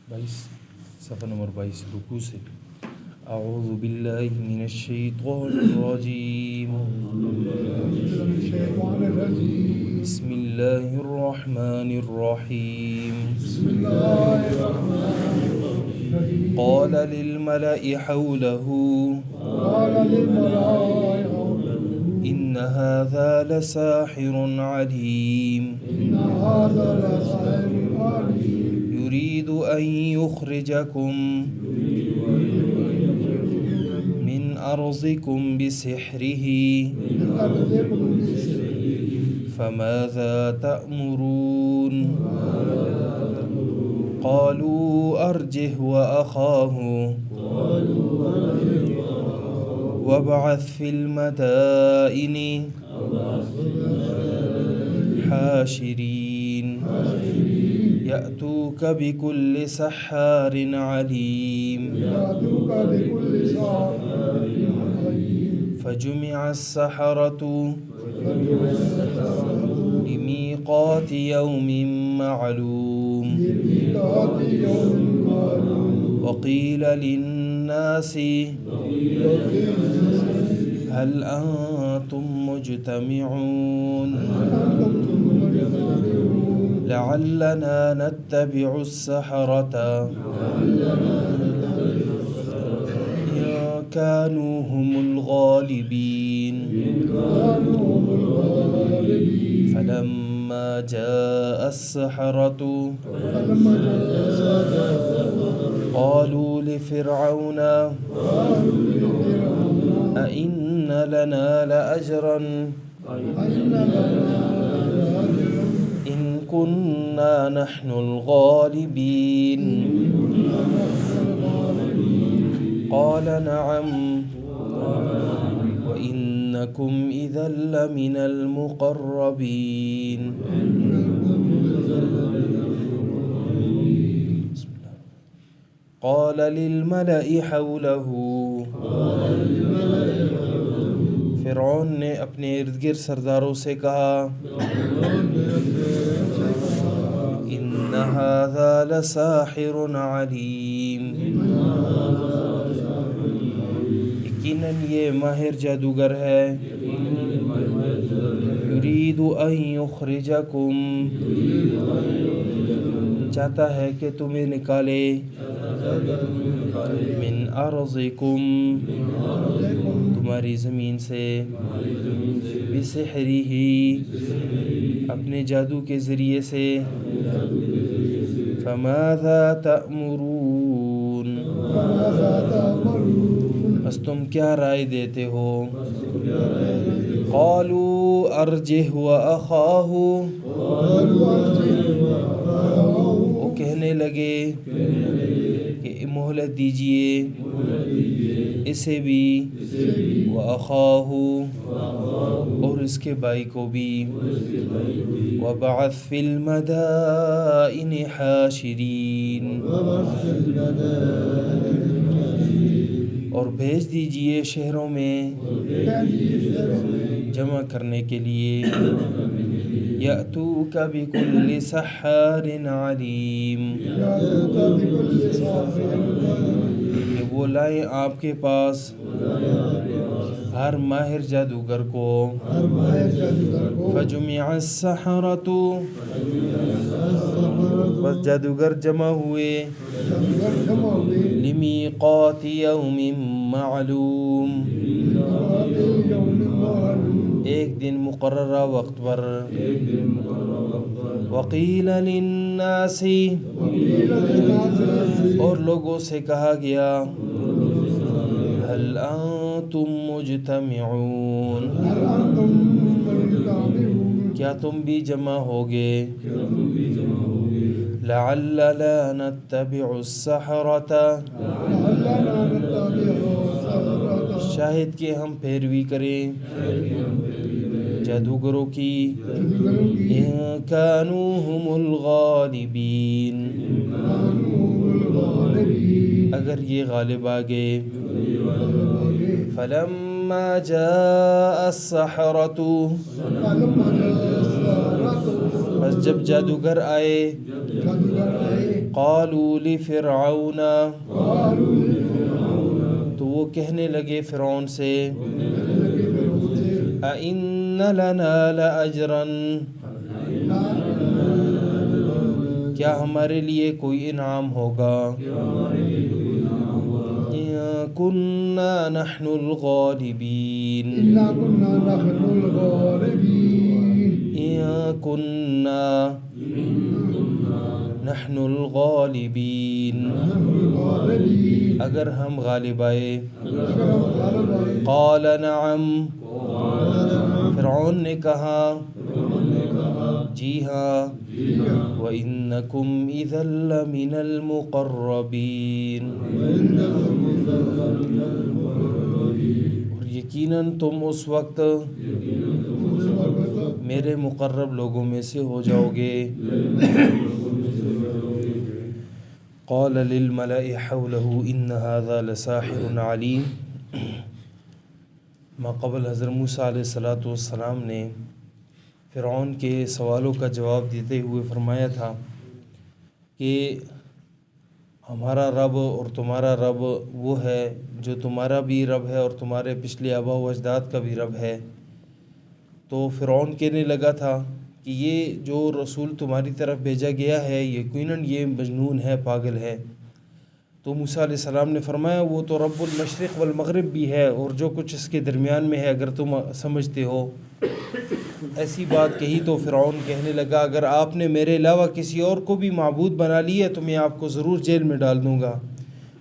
صفحہ نمبر 22 رکوع سے اعوذ باللہ من الشیطان الرجیم بسم اللہ الرحمن الرحیم قال للملأ حوله إن هذا لساحر عليم يريد أن يخرجكم من أرضكم بسحره فماذا تأمرون قالوا أرجه وأخاه وابعث في المدائن حاشرين يأتوك بكل سحار عليم فجمع السحرة لميقات يوم معلوم وقيل للناس هل أنتم مجتمعون لعلنا نتبع السحرة إن كانوا هم الغالبين فلما جاء السحرة قالوا لفرعون أئن لنا لأجرا إن كنا نحن الغالبين قال نعم وإنكم إذا لمن المقربين قال للملأ حوله فرعون نے اپنے ارد گرد سرداروں سے کہا ان هذا لساحر علیم، یقیناً یہ ماہر جادوگر ہے، یرید ان یخرجکم، چاہتا ہے کہ تمہیں نکالے، من ارضکم، تمہاری زمین سے، بسحرہ، اپنے جادو کے ذریعے سے، فماذا تأمرون، بس تم کیا رائے دیتے ہو؟ قالوا ارجہ واخاہ، وہ کہنے لگے کہ مہلت دیجئے اسے بھی، واخاہ، اور اس کے بھائی کو بھی، وابعث فی المدائن حاشرین، اور بھیج دیجئے شہروں میں جمع کرنے کے لیے، یأتوک بکل سحار علیم، کہ وہ لائیں آپ کے پاس ہر ماہر جادوگر کو، فجمع السحرۃ، بس جادوگر جمع ہوئے، لمیقات یوم معلوم، ایک دن مقررہ وقت پر، وقیل للناس، اور لوگوں سے کہا گیا، هل انتم مجتمعون، کیا تم بھی جمع ہوگے، لعلنا نتبع السحرۃ، شاہد کہ ہم پیروی کریں جادوگروں کی، ان کانوا هم الغالبین، اگر یہ غالب آ گئے، فلما جاء السحرۃ، بس جب جادوگر آئے، قالوا لفرعون، تو وہ کہنے لگے فرعون سے، أَإِنَّ لَنَا لَأَجْرًا، کیا ہمارے لیے کوئی انعام ہوگا؟ إِن كُنَّا نَحْنُ الْغَالِبِينَ، إِن كُنَّا نَحْنُ الْغَالِبِينَ، اگر ہم غالب آئے۔ قال نعم، فرعون نے کہا جی ہاں، وَإِنَّكُمْ إِذًا لَّمِنَ الْمُقَرَّبِينَ، اور یقیناً تم اس وقت میرے مقرب لوگوں میں سے ہو جاؤ گے۔ قال للملأ حوله إن هذا لساحر علیم، ماقبل حضرت موسیٰ علیہ السلام نے فرعون کے سوالوں کا جواب دیتے ہوئے فرمایا تھا کہ ہمارا رب اور تمہارا رب وہ ہے جو تمہارا بھی رب ہے اور تمہارے پچھلے آباء و اجداد کا بھی رب ہے۔ تو فرعون کہنے لگا تھا کہ یہ جو رسول تمہاری طرف بھیجا گیا ہے یقیناً یہ مجنون ہے، پاگل ہے۔ تو موسیٰ علیہ السلام نے فرمایا وہ تو رب المشرق والمغرب بھی ہے اور جو کچھ اس کے درمیان میں ہے اگر تم سمجھتے ہو۔ ایسی بات کہی تو فرعون کہنے لگا اگر آپ نے میرے علاوہ کسی اور کو بھی معبود بنا لی ہے تو میں آپ کو ضرور جیل میں ڈال دوں گا۔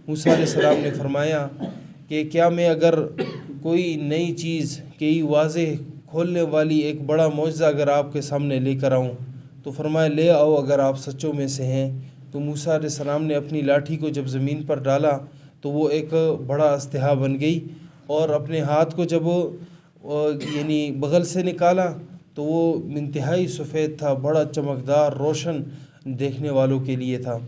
موسیٰ علیہ السلام نے فرمایا کہ کیا میں اگر کوئی نئی چیز کئی واضح کھولنے والی ایک بڑا معجزہ اگر آپ کے سامنے لے کر آؤں؟ تو فرمایا لے آؤ اگر آپ سچوں میں سے ہیں۔ تو موسیٰ علیہ السلام نے اپنی لاٹھی کو جب زمین پر ڈالا تو وہ ایک بڑا استہا بن گئی، اور اپنے ہاتھ کو جب یعنی بغل سے نکالا تو وہ انتہائی سفید تھا، بڑا چمکدار روشن دیکھنے والوں کے لیے تھا۔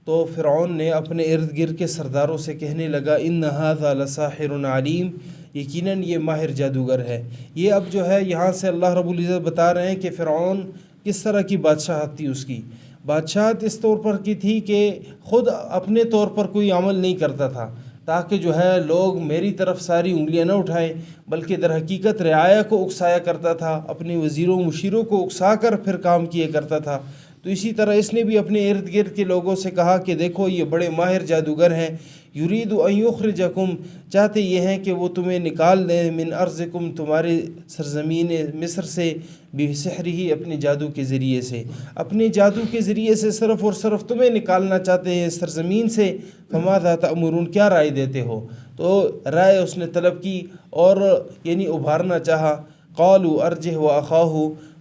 تو فرعون نے اپنے ارد گرد کے سرداروں سے کہنے لگا ان ھذا لساحر علیم، یقیناً یہ ماہر جادوگر ہے۔ یہ اب جو ہے یہاں سے اللہ رب العزت بتا رہے ہیں کہ فرعون کس طرح کی بادشاہت تھی اس کی۔ بادشاہت اس طور پر کی تھی کہ خود اپنے طور پر کوئی عمل نہیں کرتا تھا تاکہ جو ہے لوگ میری طرف ساری انگلیاں نہ اٹھائیں، بلکہ در حقیقت رعایا کو اکسایا کرتا تھا، اپنے وزیروں مشیروں کو اکسا کر پھر کام کیا کرتا تھا۔ تو اسی طرح اس نے بھی اپنے ارد گرد کے لوگوں سے کہا کہ دیکھو یہ بڑے ماہر جادوگر ہیں، یرید ان یخرجکم، چاہتے یہ ہیں کہ وہ تمہیں نکال دیں، من ارضکم، تمہارے سرزمین مصر سے، بسحرہ، اپنے جادو کے ذریعے سے، اپنے جادو کے ذریعے سے صرف اور صرف تمہیں نکالنا چاہتے ہیں سرزمین سے۔ فماذا تأمرون، کیا رائے دیتے ہو؟ تو رائے اس نے طلب کی اور یعنی ابھارنا چاہا۔ قالوا ارجہ واخاہ،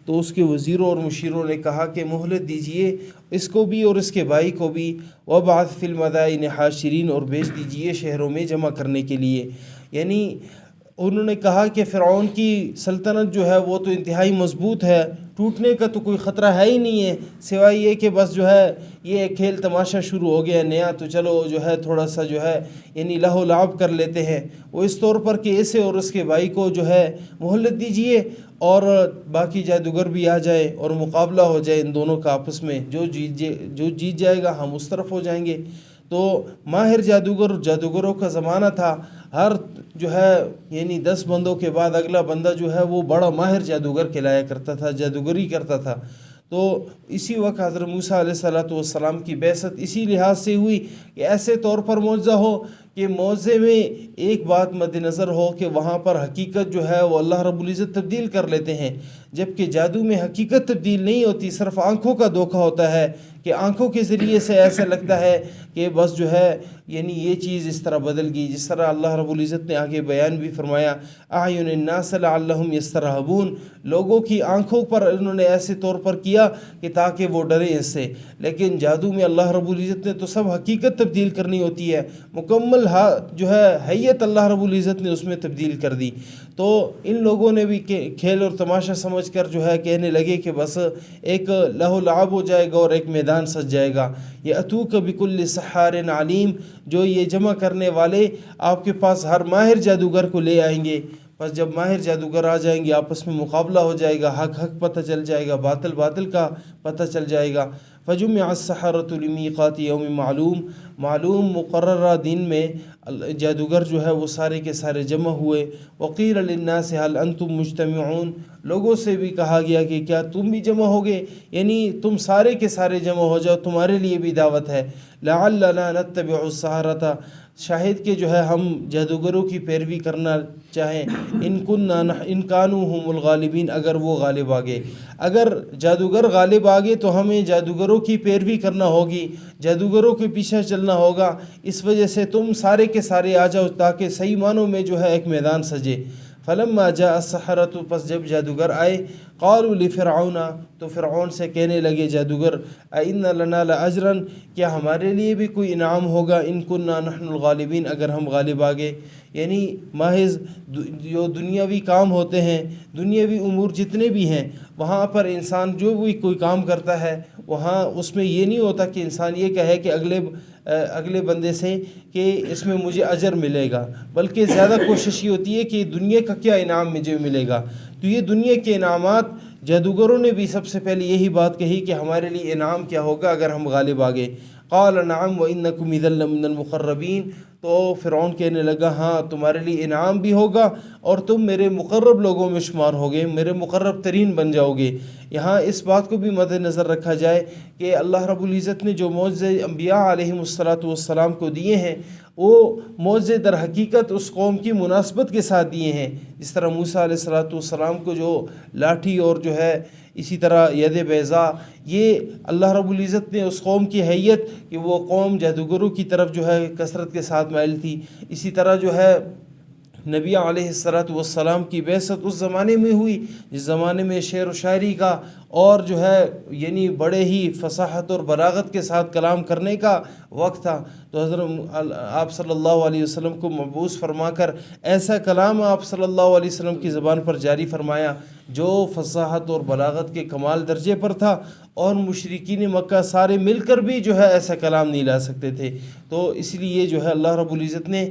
تو اس کے وزیروں اور مشیروں نے کہا کہ مہلت دیجئے اس کو بھی اور اس کے بھائی کو بھی، وابعث فی المدائن حاشرین، اور بھیج دیجئے شہروں میں جمع کرنے کے لیے۔ یعنی انہوں نے کہا کہ فرعون کی سلطنت جو ہے وہ تو انتہائی مضبوط ہے، ٹوٹنے کا تو کوئی خطرہ ہے ہی نہیں ہے، سوائے یہ کہ بس جو ہے یہ ایک کھیل تماشا شروع ہو گیا نیا، تو چلو جو ہے تھوڑا سا جو ہے یعنی لہو لعب کر لیتے ہیں۔ وہ اس طور پر کہ اسے اور اس کے بھائی کو جو ہے مہلت دیجئے اور باقی جادوگر بھی آ جائے اور مقابلہ ہو جائے ان دونوں کا آپس میں، جو جیت جائے گا ہم اس طرف ہو جائیں گے۔ تو ماہر جادوگروں کا زمانہ تھا، ہر جو ہے یعنی 10 بندوں کے بعد اگلا بندہ جو ہے وہ بڑا ماہر جادوگر کہلایا کرتا تھا، جادوگری کرتا تھا۔ تو اسی وقت حضرت موسیٰ علیہ السلام کی بعثت اسی لحاظ سے ہوئی کہ ایسے طور پر معجزہ ہو کہ معجزے میں ایک بات مد نظر ہو کہ وہاں پر حقیقت جو ہے وہ اللہ رب العزت تبدیل کر لیتے ہیں، جبکہ جادو میں حقیقت تبدیل نہیں ہوتی، صرف آنکھوں کا دھوکہ ہوتا ہے کہ آنکھوں کے ذریعے سے ایسا لگتا ہے کہ بس جو ہے یعنی یہ چیز اس طرح بدل گئی، جس طرح اللہ رب العزت نے آگے بیان بھی فرمایا اعین الناس لعلہم یسترہبون، لوگوں کی آنکھوں پر انہوں نے ایسے طور پر کیا کہ تاکہ وہ ڈریں اس سے۔ لیکن جادو میں اللہ رب العزت نے تو سب حقیقت تبدیل کرنی ہوتی ہے، مکمل جو ہے حیت اللہ رب العزت نے اس میں تبدیل کر دی۔ تو ان لوگوں نے بھی کھیل اور تماشا سمجھ کر جو ہے کہنے لگے کہ بس ایک لہو لعب ہو جائے گا اور ایک میدان سج جائے گا۔ یأتوک بکل سحار علیم، جو یہ جمع کرنے والے آپ کے پاس ہر ماہر جادوگر کو لے آئیں گے، بس جب ماہر جادوگر آ جائیں گے آپس میں مقابلہ ہو جائے گا، حق حق پتہ چل جائے گا، باطل باطل کا پتہ چل جائے گا۔ فجمع السحرة لمیقات یوم معلوم مقررہ دن میں جادوگر جو ہے وہ سارے کے سارے جمع ہوئے. وقیل للناس هل انتم مجتمعون، لوگوں سے بھی کہا گیا کہ کیا تم بھی جمع ہوگے، یعنی تم سارے کے سارے جمع ہو جاؤ، تمہارے لیے بھی دعوت ہے. لعلنا نتبع السحرة، شاہد کہ جو ہے ہم جادوگروں کی پیروی کرنا چاہیں. ان کانوا هم الغالبین، اگر وہ غالب آگے، اگر جادوگر غالب آگے تو ہمیں جادوگروں کی پیروی کرنا ہوگی، جادوگروں کے پیچھے چلنا ہوگا. اس وجہ سے تم سارے کے سارے آ جاؤ تاکہ صحیح معنوں میں جو ہے ایک میدان سجے. فلما جاء السحرة، پس جب جادوگر آئے، قالوا لفرعون، تو فرعون سے کہنے لگے جادوگر، أئن لنا لأجرا، کیا ہمارے لیے بھی کوئی انعام ہوگا، ان كنا نحن الغالبین، اگر ہم غالب آگے. یعنی محض جو دنیاوی کام ہوتے ہیں، دنیاوی امور جتنے بھی ہیں، وہاں پر انسان جو بھی کوئی کام کرتا ہے وہاں اس میں یہ نہیں ہوتا کہ انسان یہ کہے کہ اگلے بندے سے کہ اس میں مجھے اجر ملے گا، بلکہ زیادہ کوشش یہ ہوتی ہے کہ دنیا کا کیا انعام مجھے ملے گا. تو یہ دنیا کے انعامات، جادوگروں نے بھی سب سے پہلے یہی بات کہی کہ ہمارے لیے انعام کیا ہوگا اگر ہم غالب آگے. قال نعم وانکم اذا لمن المقربین، تو فرعون کہنے لگا ہاں تمہارے لیے انعام بھی ہوگا اور تم میرے مقرب لوگوں میں شمار ہوگے، میرے مقرب ترین بن جاؤ گے. یہاں اس بات کو بھی مد نظر رکھا جائے کہ اللہ رب العزت نے جو معجزے انبیاء علیہم الصلاۃ کو دیے ہیں، وہ معجزے در حقیقت اس قوم کی مناسبت کے ساتھ دیے ہیں. جس طرح موسیٰ علیہ السلام کو جو لاٹھی اور جو ہے اسی طرح ید بیضاء، یہ اللہ رب العزت نے اس قوم کی حیت کہ وہ قوم جادوگروں کی طرف جو ہے کثرت کے ساتھ مائل تھی. اسی طرح جو ہے نبی علیہ السلام کی بعثت اس زمانے میں ہوئی جس زمانے میں شعر و شاعری کا اور جو ہے یعنی بڑے ہی فصاحت اور بلاغت کے ساتھ کلام کرنے کا وقت تھا. تو حضرت آپ صلی اللہ علیہ وسلم کو مبعوث فرما کر ایسا کلام آپ صلی اللہ علیہ وسلم کی زبان پر جاری فرمایا جو فصاحت اور بلاغت کے کمال درجے پر تھا، اور مشرکین مکہ سارے مل کر بھی جو ہے ایسا کلام نہیں لا سکتے تھے. تو اس لیے جو ہے اللہ رب العزت نے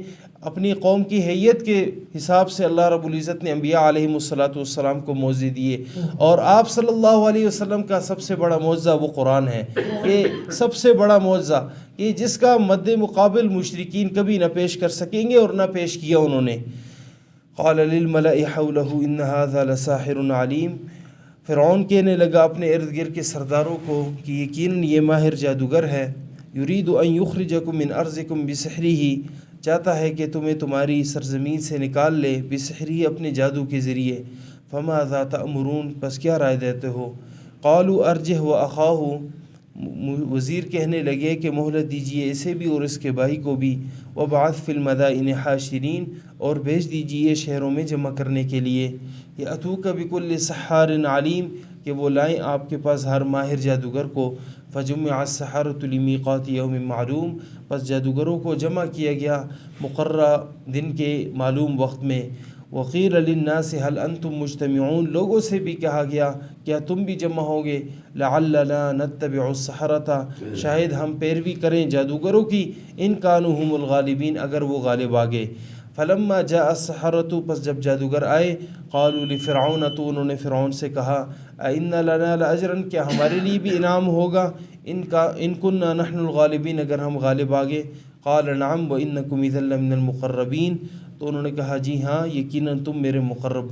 اپنی قوم کی حیت کے حساب سے اللہ رب العزت نے انبیاء علیہم السلام کو معجزے دیے. اور آپ صلی اللہ علیہ وسلم کا سب سے بڑا معجزہ وہ قرآن ہے، یہ سب سے بڑا معجزہ کہ جس کا مد مقابل مشرکین کبھی نہ پیش کر سکیں گے اور نہ پیش کیا انہوں نے. قال للملأ حوله ان هذا لساحر علیم، فرعون کہنے لگا اپنے ارد گرد کے سرداروں کو کہ یقیناً یہ ماہر جادوگر ہے. یرید ان یخرجکم من ارضکم بسحرہ، چاہتا ہے کہ تمہیں تمہاری سرزمین سے نکال لے، بسحرہ اپنے جادو کے ذریعے. فماذا تأمرون، پس کیا رائے دیتے ہو. قالوا ارجہ واخاہ، وزیر کہنے لگے کہ مہلت دیجیے اسے بھی اور اس کے بھائی کو بھی. وابعث فی المدائن حاشرین، اور بھیج دیجیے شہروں میں جمع کرنے کے لیے. یأتوک بکل سحار علیم، کہ وہ لائیں آپ کے پاس ہر ماہر جادوگر کو. فجمع السحرة لمیقات یوم معلوم، پس جادوگروں کو جمع کیا گیا مقررہ دن کے معلوم وقت میں. وقیل للناس هل انتم مجتمعون، لوگوں سے بھی کہا گیا کیا تم بھی جمع ہوگے. لعلنا نتبع السحرة، شاید ہم پیروی کریں جادوگروں کی. ان کانوا هم الغالبین، اگر وہ غالب آگے. فلما جاء السحرة، پس جب جادوگر آئے، قالوا لفرعون، تو انہوں نے فرعون سے کہا، أئن لنا لأجرا، کیا ہمارے لیے بھی انعام ہوگا، ان كنا نحن الغالبین، اگر ہم غالب آگے. قال نعم وإنكم إذا لمن المقربین، تو انہوں نے کہا جی ہاں یقیناً تم میرے مقرب